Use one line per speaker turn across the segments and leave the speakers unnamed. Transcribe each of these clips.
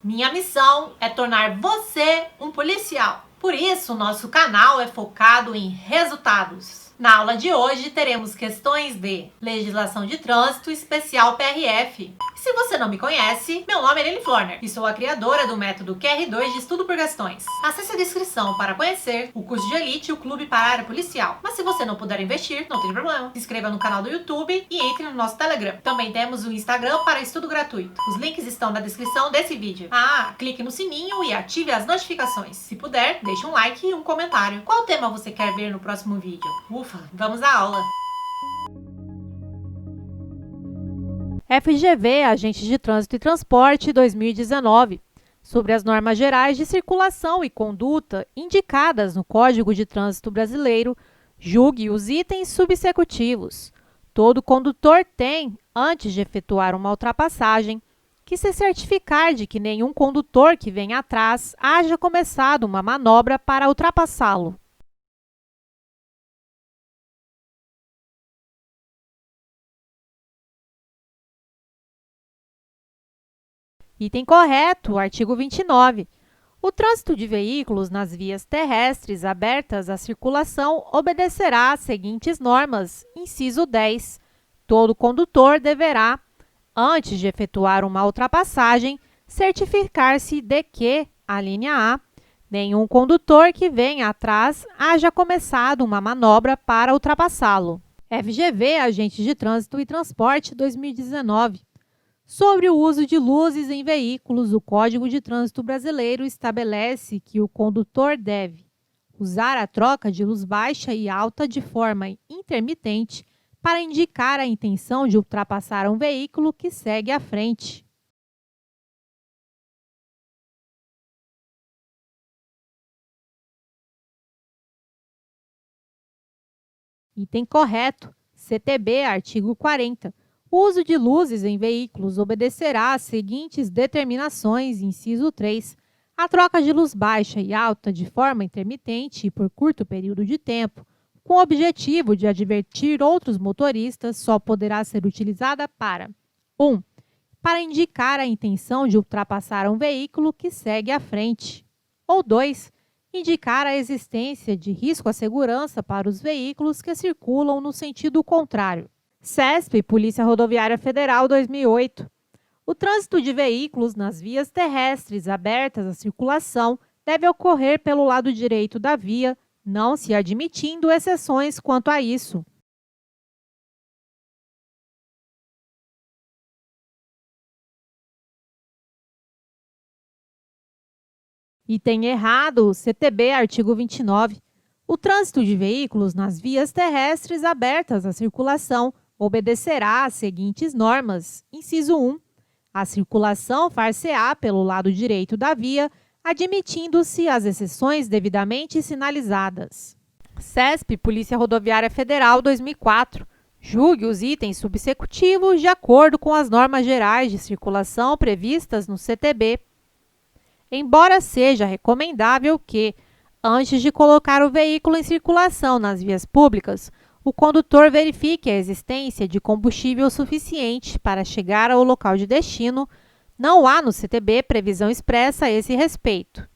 Minha missão é tornar você um policial. Por isso, nosso canal é focado em resultados. Na aula de hoje, teremos questões de legislação de trânsito especial PRF. E se você não me conhece, meu nome é Lili Florner e sou a criadora do método QR2 de estudo por questões. Acesse a descrição para conhecer o curso de elite e o clube para a área policial. Mas se você não puder investir, não tem problema. Se inscreva no canal do YouTube e entre no nosso Telegram. Também temos o Instagram para estudo gratuito. Os links estão na descrição desse vídeo. Clique no sininho e ative as notificações. Se puder, deixe um like e um comentário. Qual tema você quer ver no próximo vídeo? Vamos à aula!
FGV, Agente de Trânsito e Transporte 2019, sobre as normas gerais de circulação e conduta indicadas no Código de Trânsito Brasileiro, julgue os itens subsecutivos. Todo condutor tem, antes de efetuar uma ultrapassagem, que se certificar de que nenhum condutor que vem atrás haja começado uma manobra para ultrapassá-lo. Item correto, artigo 29. O trânsito de veículos nas vias terrestres abertas à circulação obedecerá às seguintes normas. Inciso 10. Todo condutor deverá, antes de efetuar uma ultrapassagem, certificar-se de que, a linha A, nenhum condutor que venha atrás haja começado uma manobra para ultrapassá-lo. FGV, Agente de Trânsito e Transporte 2019. Sobre o uso de luzes em veículos, o Código de Trânsito Brasileiro estabelece que o condutor deve usar a troca de luz baixa e alta de forma intermitente para indicar a intenção de ultrapassar um veículo que segue à frente. Item correto, CTB, artigo 40. O uso de luzes em veículos obedecerá às seguintes determinações, inciso 3. A troca de luz baixa e alta de forma intermitente e por curto período de tempo, com o objetivo de advertir outros motoristas, só poderá ser utilizada para 1. Para indicar a intenção de ultrapassar um veículo que segue à frente. Ou 2. Indicar a existência de risco à segurança para os veículos que circulam no sentido contrário. CESP, Polícia Rodoviária Federal, 2008. O trânsito de veículos nas vias terrestres abertas à circulação deve ocorrer pelo lado direito da via, não se admitindo exceções quanto a isso. Item errado, CTB, artigo 29. O trânsito de veículos nas vias terrestres abertas à circulação obedecerá às seguintes normas. Inciso 1. A circulação far-se-á pelo lado direito da via, admitindo-se as exceções devidamente sinalizadas. CESP, Polícia Rodoviária Federal, 2004. Julgue os itens subsecutivos de acordo com as normas gerais de circulação previstas no CTB. Embora seja recomendável que, antes de colocar o veículo em circulação nas vias públicas, o condutor verifique a existência de combustível suficiente para chegar ao local de destino, não há no CTB previsão expressa a esse respeito.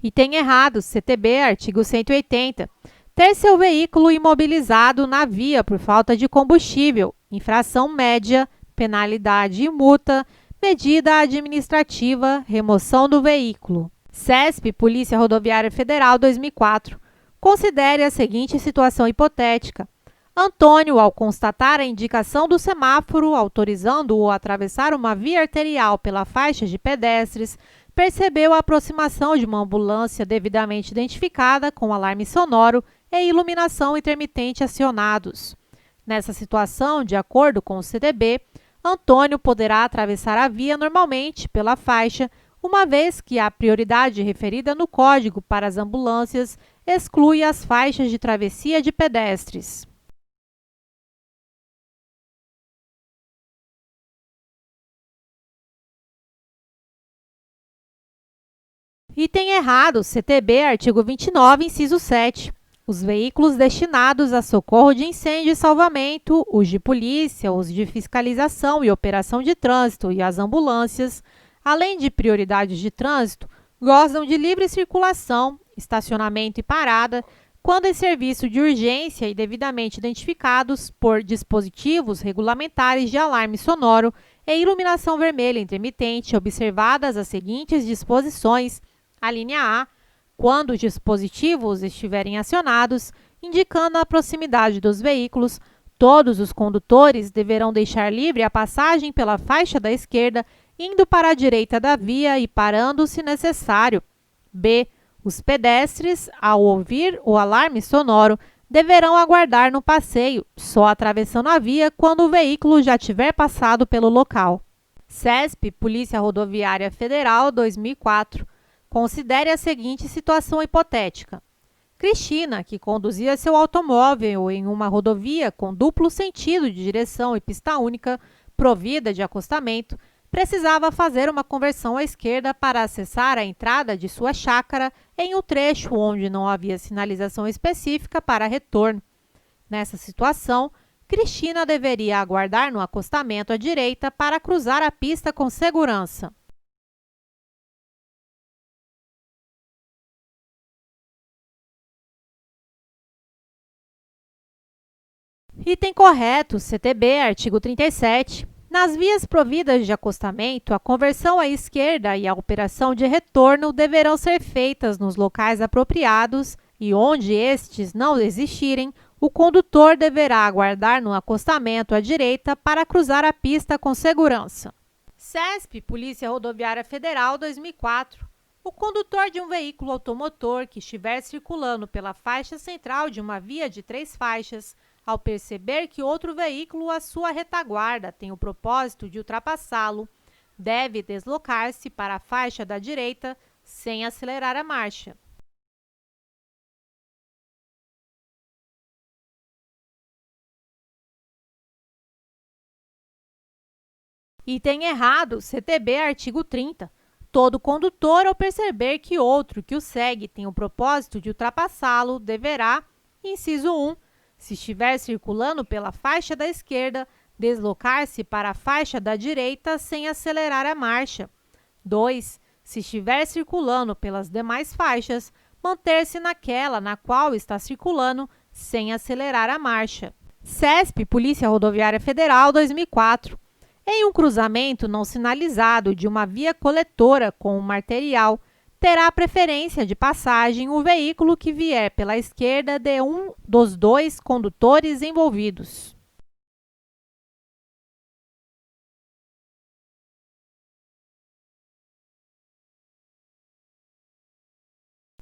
Item errado, CTB, artigo 180. Ter seu veículo imobilizado na via por falta de combustível, infração média, penalidade e multa, medida administrativa, remoção do veículo. CESP, Polícia Rodoviária Federal, 2004. Considere a seguinte situação hipotética. Antônio, ao constatar a indicação do semáforo autorizando-o a atravessar uma via arterial pela faixa de pedestres, percebeu a aproximação de uma ambulância devidamente identificada com alarme sonoro e iluminação intermitente acionados. Nessa situação, de acordo com o CTB, Antônio poderá atravessar a via normalmente pela faixa, uma vez que a prioridade referida no Código para as ambulâncias exclui as faixas de travessia de pedestres. Item errado, CTB, artigo 29, inciso 7. Os veículos destinados a socorro de incêndio e salvamento, os de polícia, os de fiscalização e operação de trânsito e as ambulâncias, além de prioridades de trânsito, gozam de livre circulação, estacionamento e parada, quando em serviço de urgência e devidamente identificados por dispositivos regulamentares de alarme sonoro e iluminação vermelha intermitente, observadas as seguintes disposições. A linha A, quando os dispositivos estiverem acionados, indicando a proximidade dos veículos, todos os condutores deverão deixar livre a passagem pela faixa da esquerda, indo para a direita da via e parando se necessário. B. Os pedestres, ao ouvir o alarme sonoro, deverão aguardar no passeio, só atravessando a via quando o veículo já tiver passado pelo local. CESP, Polícia Rodoviária Federal, 2004. Considere a seguinte situação hipotética. Cristina, que conduzia seu automóvel em uma rodovia com duplo sentido de direção e pista única, provida de acostamento, precisava fazer uma conversão à esquerda para acessar a entrada de sua chácara em um trecho onde não havia sinalização específica para retorno. Nessa situação, Cristina deveria aguardar no acostamento à direita para cruzar a pista com segurança. Item correto, CTB, artigo 37. Nas vias providas de acostamento, a conversão à esquerda e a operação de retorno deverão ser feitas nos locais apropriados e, onde estes não existirem, o condutor deverá aguardar no acostamento à direita para cruzar a pista com segurança. CESP, Polícia Rodoviária Federal, 2004. O condutor de um veículo automotor que estiver circulando pela faixa central de uma via de 3 faixas, ao perceber que outro veículo à sua retaguarda tem o propósito de ultrapassá-lo, deve deslocar-se para a faixa da direita sem acelerar a marcha. Item errado, CTB, artigo 30. Todo condutor, ao perceber que outro que o segue tem o propósito de ultrapassá-lo, deverá, inciso 1, se estiver circulando pela faixa da esquerda, deslocar-se para a faixa da direita sem acelerar a marcha. 2. Se estiver circulando pelas demais faixas, manter-se naquela na qual está circulando sem acelerar a marcha. CESP, Polícia Rodoviária Federal, 2004. Em um cruzamento não sinalizado de uma via coletora com uma arterial, terá preferência de passagem o veículo que vier pela esquerda de um dos 2 condutores envolvidos.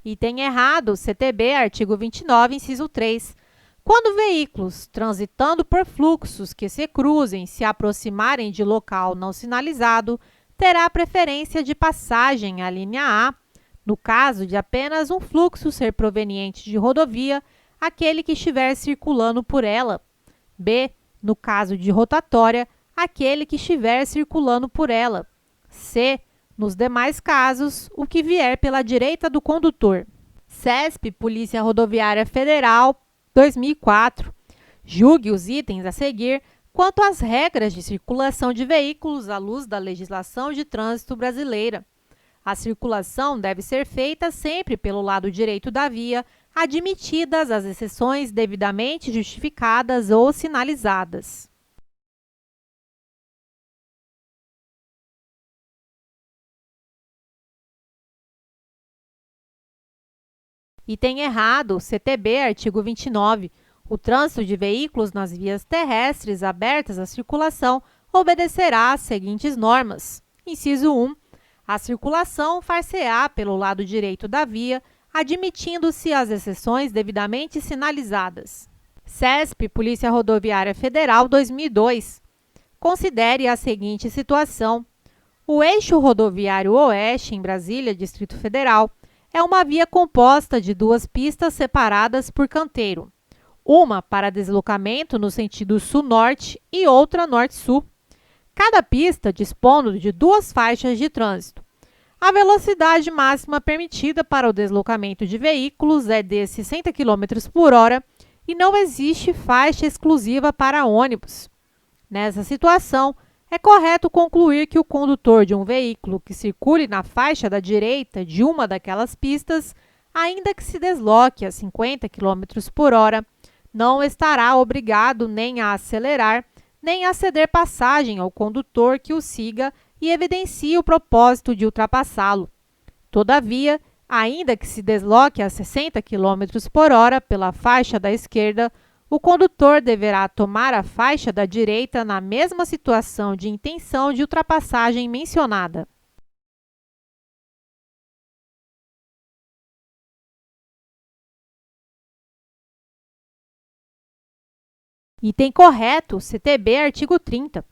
Item errado, CTB, artigo 29, inciso 3. Quando veículos transitando por fluxos que se cruzem se aproximarem de local não sinalizado, terá preferência de passagem à linha A. No caso de apenas um fluxo ser proveniente de rodovia, aquele que estiver circulando por ela. B. No caso de rotatória, aquele que estiver circulando por ela. C. Nos demais casos, o que vier pela direita do condutor. CESP, Polícia Rodoviária Federal, 2004. Julgue os itens a seguir quanto às regras de circulação de veículos à luz da legislação de trânsito brasileira. A circulação deve ser feita sempre pelo lado direito da via, admitidas as exceções devidamente justificadas ou sinalizadas. Item errado, CTB, artigo 29. O trânsito de veículos nas vias terrestres abertas à circulação obedecerá às seguintes normas. Inciso 1. A circulação far-se-á pelo lado direito da via, admitindo-se as exceções devidamente sinalizadas. CESP, Polícia Rodoviária Federal, 2002. Considere a seguinte situação. O eixo rodoviário oeste, em Brasília, Distrito Federal, é uma via composta de 2 pistas separadas por canteiro, uma para deslocamento no sentido sul-norte e outra norte-sul. Cada pista dispondo de 2 faixas de trânsito. A velocidade máxima permitida para o deslocamento de veículos é de 60 km por hora e não existe faixa exclusiva para ônibus. Nessa situação, é correto concluir que o condutor de um veículo que circule na faixa da direita de uma daquelas pistas, ainda que se desloque a 50 km por hora, não estará obrigado nem a acelerar, nem a ceder passagem ao condutor que o siga e evidencie o propósito de ultrapassá-lo. Todavia, ainda que se desloque a 60 km por hora pela faixa da esquerda, o condutor deverá tomar a faixa da direita na mesma situação de intenção de ultrapassagem mencionada. Item correto, CTB, artigo 30.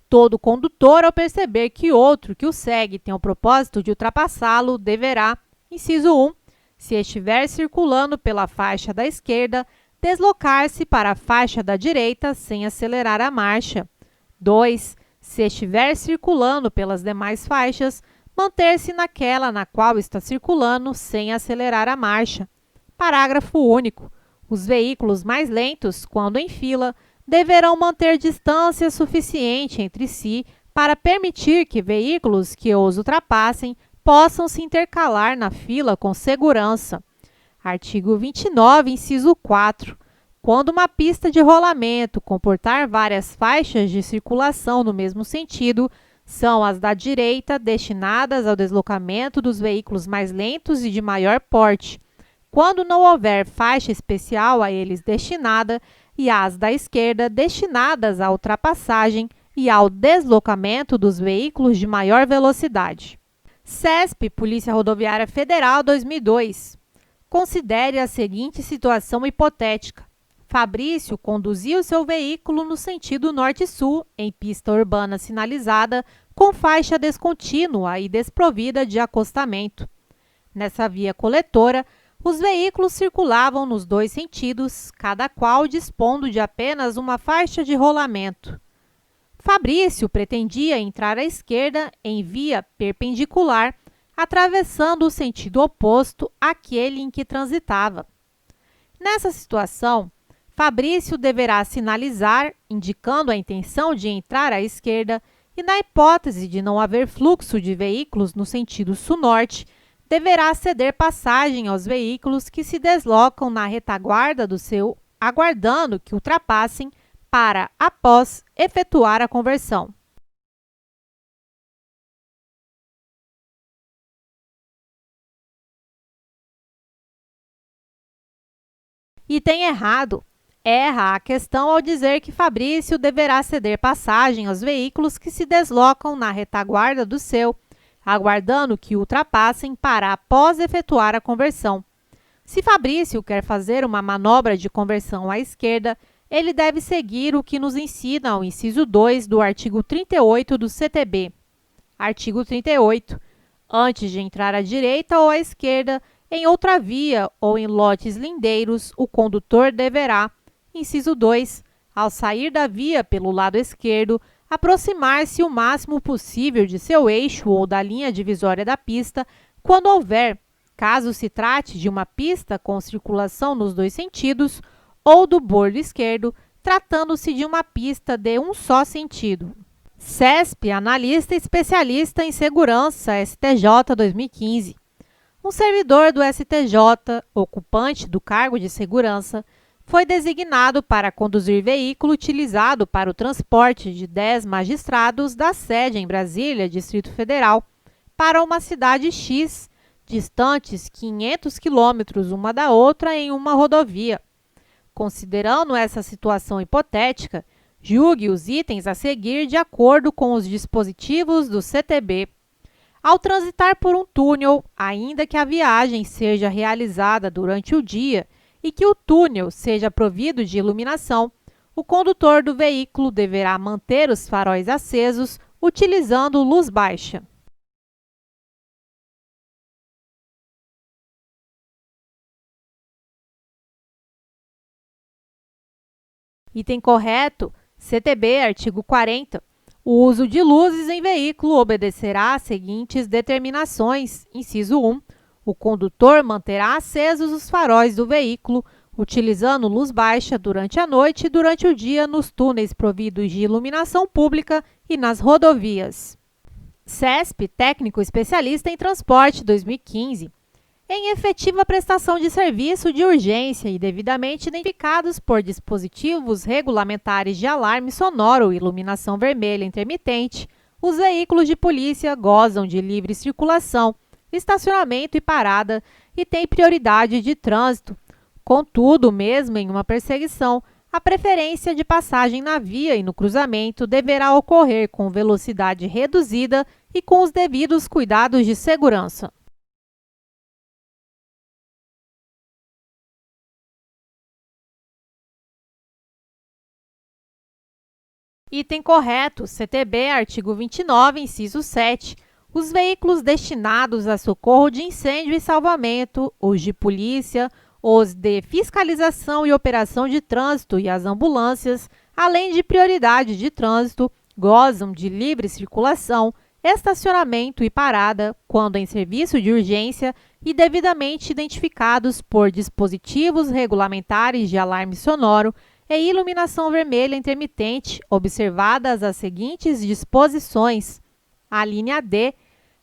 Todo condutor, ao perceber que outro que o segue tem o propósito de ultrapassá-lo, deverá, inciso 1, se estiver circulando pela faixa da esquerda, deslocar-se para a faixa da direita sem acelerar a marcha. 2. Se estiver circulando pelas demais faixas, manter-se naquela na qual está circulando sem acelerar a marcha. Parágrafo único. Os veículos mais lentos, quando em fila, deverão manter distância suficiente entre si para permitir que veículos que os ultrapassem possam se intercalar na fila com segurança. Artigo 29, inciso 4. Quando uma pista de rolamento comportar várias faixas de circulação no mesmo sentido, são as da direita destinadas ao deslocamento dos veículos mais lentos e de maior porte, quando não houver faixa especial a eles destinada, e as da esquerda destinadas à ultrapassagem e ao deslocamento dos veículos de maior velocidade. CESP, Polícia Rodoviária Federal, 2002. Considere a seguinte situação hipotética. Fabrício conduziu seu veículo no sentido norte-sul, em pista urbana sinalizada, com faixa descontínua e desprovida de acostamento. Nessa via coletora, os veículos circulavam nos dois sentidos, cada qual dispondo de apenas uma faixa de rolamento. Fabrício pretendia entrar à esquerda em via perpendicular, atravessando o sentido oposto àquele em que transitava. Nessa situação, Fabrício deverá sinalizar, indicando a intenção de entrar à esquerda, e na hipótese de não haver fluxo de veículos no sentido sul-norte, deverá ceder passagem aos veículos que se deslocam na retaguarda do seu, aguardando que ultrapassem para, após, efetuar a conversão. Item errado. Erra a questão ao dizer que Fabrício deverá ceder passagem aos veículos que se deslocam na retaguarda do seu, aguardando que ultrapassem para após efetuar a conversão. Se Fabrício quer fazer uma manobra de conversão à esquerda, ele deve seguir o que nos ensina o inciso 2 do artigo 38 do CTB. Artigo 38. Antes de entrar à direita ou à esquerda, em outra via ou em lotes lindeiros, o condutor deverá, inciso 2, ao sair da via pelo lado esquerdo, aproximar-se o máximo possível de seu eixo ou da linha divisória da pista, quando houver, caso se trate de uma pista com circulação nos dois sentidos, ou do bordo esquerdo, tratando-se de uma pista de um só sentido. CESP, analista especialista em segurança, STJ 2015. Um servidor do STJ, ocupante do cargo de segurança, foi designado para conduzir veículo utilizado para o transporte de 10 magistrados da sede em Brasília, Distrito Federal, para uma cidade X, distantes 500 quilômetros uma da outra em uma rodovia. Considerando essa situação hipotética, julgue os itens a seguir de acordo com os dispositivos do CTB. Ao transitar por um túnel, ainda que a viagem seja realizada durante o dia e que o túnel seja provido de iluminação, o condutor do veículo deverá manter os faróis acesos utilizando luz baixa. Item correto, CTB, artigo 40. O uso de luzes em veículo obedecerá às seguintes determinações. Inciso 1. O condutor manterá acesos os faróis do veículo, utilizando luz baixa durante a noite e durante o dia nos túneis providos de iluminação pública e nas rodovias. CESP, Técnico Especialista em Transporte 2015. Em efetiva prestação de serviço de urgência e devidamente identificados por dispositivos regulamentares de alarme sonoro e iluminação vermelha intermitente, os veículos de polícia gozam de livre circulação, estacionamento e parada e têm prioridade de trânsito. Contudo, mesmo em uma perseguição, a preferência de passagem na via e no cruzamento deverá ocorrer com velocidade reduzida e com os devidos cuidados de segurança. Item correto, CTB, artigo 29, inciso 7. Os veículos destinados a socorro de incêndio e salvamento, os de polícia, os de fiscalização e operação de trânsito e as ambulâncias, além de prioridade de trânsito, gozam de livre circulação, estacionamento e parada, quando em serviço de urgência e devidamente identificados por dispositivos regulamentares de alarme sonoro e iluminação vermelha intermitente, observadas as seguintes disposições. A linha D.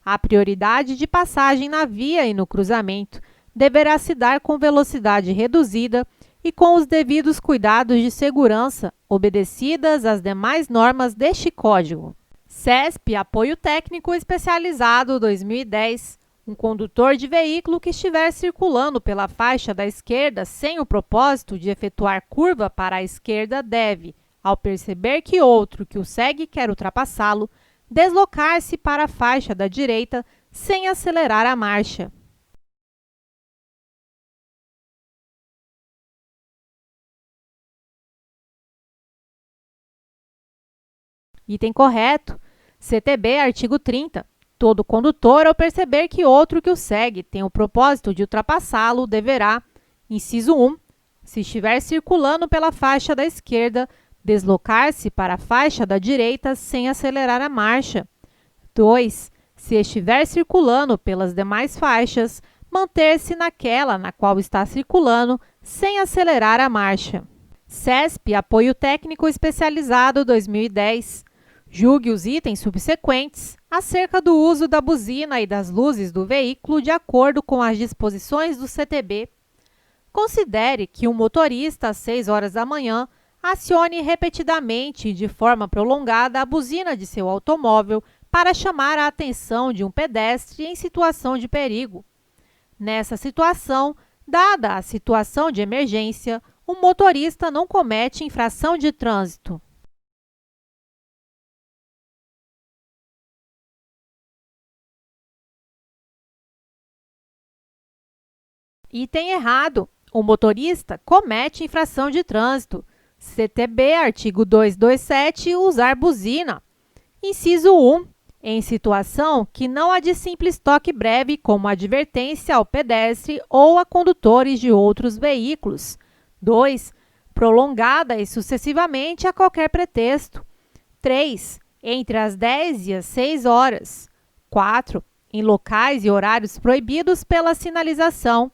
A prioridade de passagem na via e no cruzamento deverá se dar com velocidade reduzida e com os devidos cuidados de segurança, obedecidas as demais normas deste Código. CESP, Apoio Técnico Especializado 2010. Um condutor de veículo que estiver circulando pela faixa da esquerda sem o propósito de efetuar curva para a esquerda deve, ao perceber que outro que o segue quer ultrapassá-lo, deslocar-se para a faixa da direita sem acelerar a marcha. Item correto, CTB, artigo 30. Todo condutor, ao perceber que outro que o segue tem o propósito de ultrapassá-lo, deverá, inciso 1, se estiver circulando pela faixa da esquerda, deslocar-se para a faixa da direita sem acelerar a marcha. 2. Se estiver circulando pelas demais faixas, manter-se naquela na qual está circulando sem acelerar a marcha. CESP, Apoio Técnico Especializado 2010. Julgue os itens subsequentes acerca do uso da buzina e das luzes do veículo de acordo com as disposições do CTB. Considere que um motorista, às 6 horas da manhã, acione repetidamente e de forma prolongada a buzina de seu automóvel para chamar a atenção de um pedestre em situação de perigo. Nessa situação, dada a situação de emergência, o motorista não comete infração de trânsito. Item errado. O motorista comete infração de trânsito. CTB, artigo 227, usar buzina. Inciso 1. Em situação que não há de simples toque breve como advertência ao pedestre ou a condutores de outros veículos. 2. Prolongada e sucessivamente a qualquer pretexto. 3. Entre as 10 e as 6 horas. 4. Em locais e horários proibidos pela sinalização.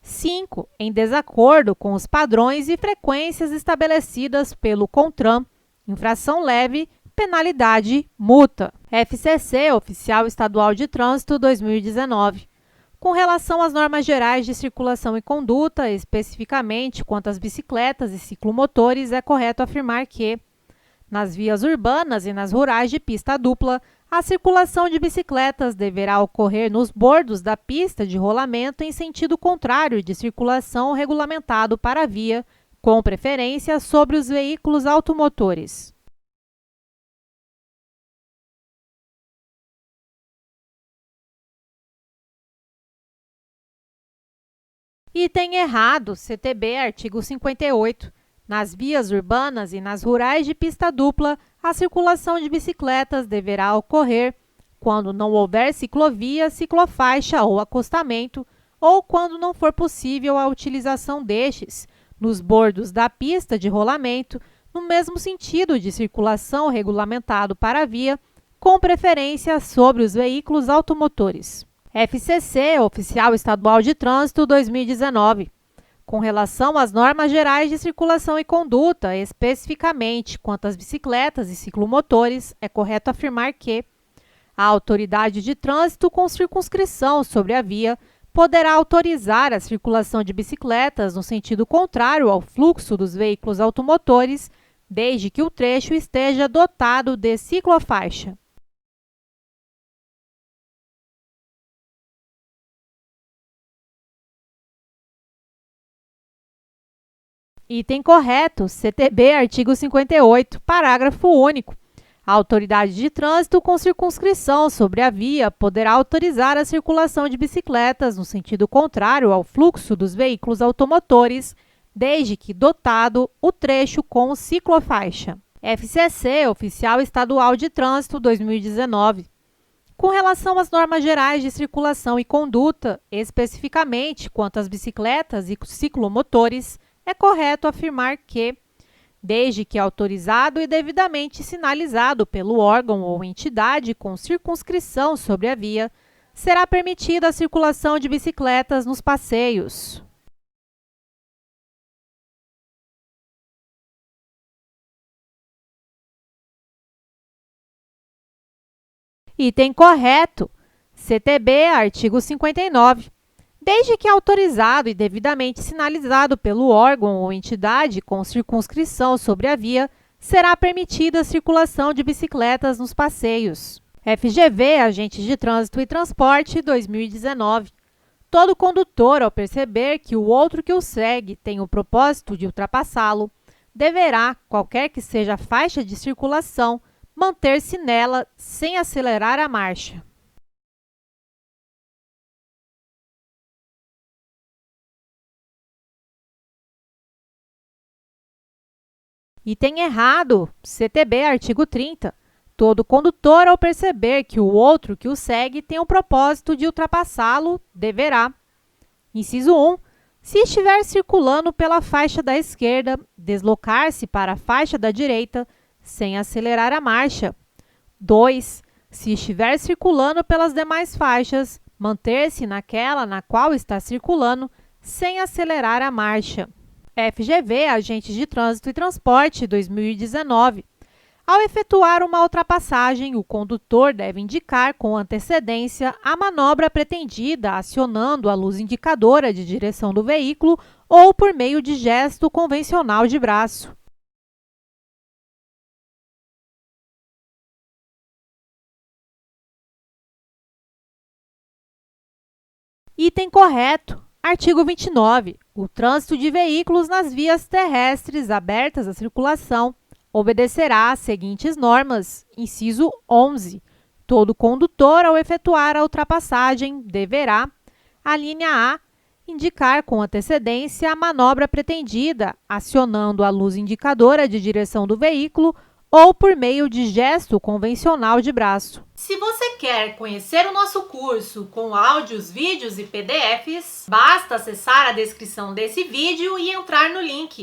5. Em desacordo com os padrões e frequências estabelecidas pelo CONTRAN. Infração leve, penalidade, multa. FCC, Oficial Estadual de Trânsito 2019. Com relação às normas gerais de circulação e conduta, especificamente quanto às bicicletas e ciclomotores, é correto afirmar que, nas vias urbanas e nas rurais de pista dupla, a circulação de bicicletas deverá ocorrer nos bordos da pista de rolamento em sentido contrário de circulação regulamentado para a via, com preferência sobre os veículos automotores. Item errado, CTB, artigo 58. Nas vias urbanas e nas rurais de pista dupla, a circulação de bicicletas deverá ocorrer quando não houver ciclovia, ciclofaixa ou acostamento, ou quando não for possível a utilização destes, nos bordos da pista de rolamento, no mesmo sentido de circulação regulamentado para a via, com preferência sobre os veículos automotores. FCC, Oficial Estadual de Trânsito 2019. Com relação às normas gerais de circulação e conduta, especificamente quanto às bicicletas e ciclomotores, é correto afirmar que a autoridade de trânsito com circunscrição sobre a via poderá autorizar a circulação de bicicletas no sentido contrário ao fluxo dos veículos automotores, desde que o trecho esteja dotado de ciclofaixa. Item correto, CTB, artigo 58, parágrafo único. A autoridade de trânsito com circunscrição sobre a via poderá autorizar a circulação de bicicletas no sentido contrário ao fluxo dos veículos automotores, desde que dotado o trecho com ciclofaixa. FCC, Oficial Estadual de Trânsito 2019. Com relação às normas gerais de circulação e conduta, especificamente quanto às bicicletas e ciclomotores, é correto afirmar que, desde que autorizado e devidamente sinalizado pelo órgão ou entidade com circunscrição sobre a via, será permitida a circulação de bicicletas nos passeios. Item correto, CTB, artigo 59. Desde que autorizado e devidamente sinalizado pelo órgão ou entidade com circunscrição sobre a via, será permitida a circulação de bicicletas nos passeios. FGV, Agentes de Trânsito e Transporte, 2019. Todo condutor, ao perceber que o outro que o segue tem o propósito de ultrapassá-lo, deverá, qualquer que seja a faixa de circulação, manter-se nela sem acelerar a marcha. Item errado, CTB, artigo 30. Todo condutor, ao perceber que o outro que o segue tem o propósito de ultrapassá-lo, deverá. Inciso 1. Se estiver circulando pela faixa da esquerda, deslocar-se para a faixa da direita, sem acelerar a marcha. 2. Se estiver circulando pelas demais faixas, manter-se naquela na qual está circulando, sem acelerar a marcha. FGV, Agentes de Trânsito e Transporte, 2019. Ao efetuar uma ultrapassagem, o condutor deve indicar com antecedência a manobra pretendida, acionando a luz indicadora de direção do veículo ou por meio de gesto convencional de braço. Item correto. Artigo 29. O trânsito de veículos nas vias terrestres abertas à circulação obedecerá às seguintes normas. Inciso 11. Todo condutor, ao efetuar a ultrapassagem, deverá, a linha A, indicar com antecedência a manobra pretendida, acionando a luz indicadora de direção do veículo ou por meio de gesto convencional de braço.
Se você quer conhecer o nosso curso com áudios, vídeos e PDFs, basta acessar a descrição desse vídeo e entrar no link.